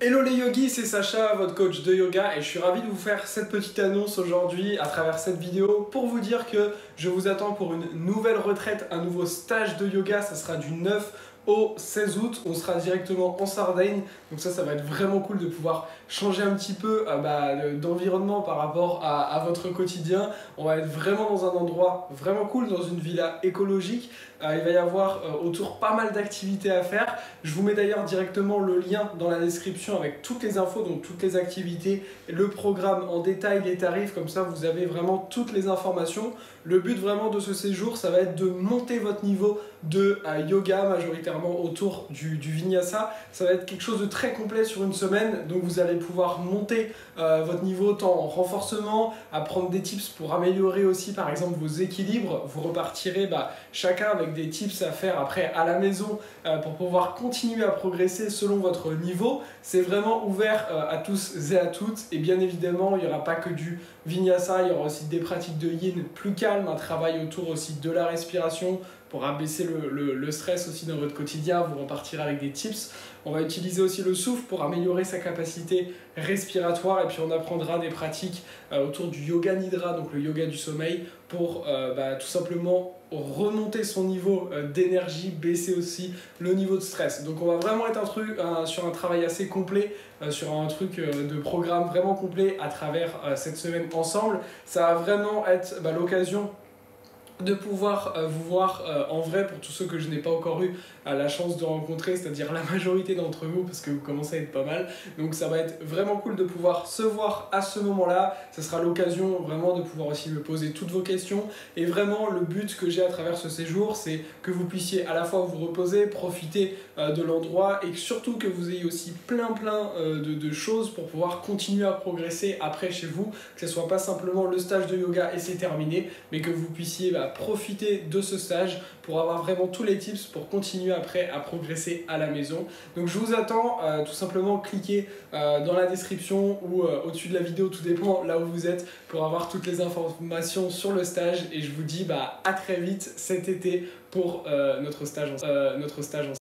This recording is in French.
Hello les yogis, c'est Sacha, votre coach de yoga et je suis ravi de vous faire cette petite annonce aujourd'hui à travers cette vidéo pour vous dire que je vous attends pour une nouvelle retraite, un nouveau stage de yoga. Ça sera du 9 au 16 août, on sera directement en Sardaigne, donc ça va être vraiment cool de pouvoir changer un petit peu d'environnement par rapport à votre quotidien. On va être vraiment dans un endroit vraiment cool, dans une villa écologique. Il va y avoir autour pas mal d'activités à faire. Je vous mets d'ailleurs directement le lien dans la description avec toutes les infos, donc toutes les activités, le programme en détail, les tarifs, comme ça vous avez vraiment toutes les informations. Le but vraiment de ce séjour, ça va être de monter votre niveau de yoga, majoritairement autour du Vinyasa. Ça va être quelque chose de très complet sur une semaine, donc vous allez pouvoir monter votre niveau tant en renforcement, apprendre des tips pour améliorer aussi par exemple vos équilibres. Vous repartirez chacun avec des tips à faire après à la maison pour pouvoir continuer à progresser selon votre niveau. C'est vraiment ouvert à tous et à toutes, et bien évidemment il n'y aura pas que du Vinyasa, il y aura aussi des pratiques de Yin plus calmes, un travail autour aussi de la respiration pour abaisser le stress aussi dans votre quotidien. Vous repartirez avec des tips. On va utiliser aussi le souffle pour améliorer sa capacité respiratoire, et puis on apprendra des pratiques autour du yoga nidra, donc le yoga du sommeil, pour tout simplement remonter son niveau d'énergie, baisser aussi le niveau de stress. Donc on va vraiment être sur un travail assez complet, sur un truc de programme vraiment complet à travers cette semaine ensemble. Ça va vraiment être l'occasion de pouvoir vous voir en vrai pour tous ceux que je n'ai pas encore eu la chance de rencontrer, c'est-à-dire la majorité d'entre vous, parce que vous commencez à être pas mal. Donc ça va être vraiment cool de pouvoir se voir à ce moment-là. Ça sera l'occasion vraiment de pouvoir aussi me poser toutes vos questions. Et vraiment le but que j'ai à travers ce séjour, c'est que vous puissiez à la fois vous reposer, profiter de l'endroit, et surtout que vous ayez aussi plein de choses pour pouvoir continuer à progresser après chez vous, que ce soit pas simplement le stage de yoga et c'est terminé, mais que vous puissiez profiter de ce stage pour avoir vraiment tous les tips pour continuer après à progresser à la maison. Donc je vous attends, tout simplement cliquez dans la description ou au-dessus de la vidéo, tout dépend là où vous êtes, pour avoir toutes les informations sur le stage, et je vous dis à très vite cet été pour notre stage ensemble.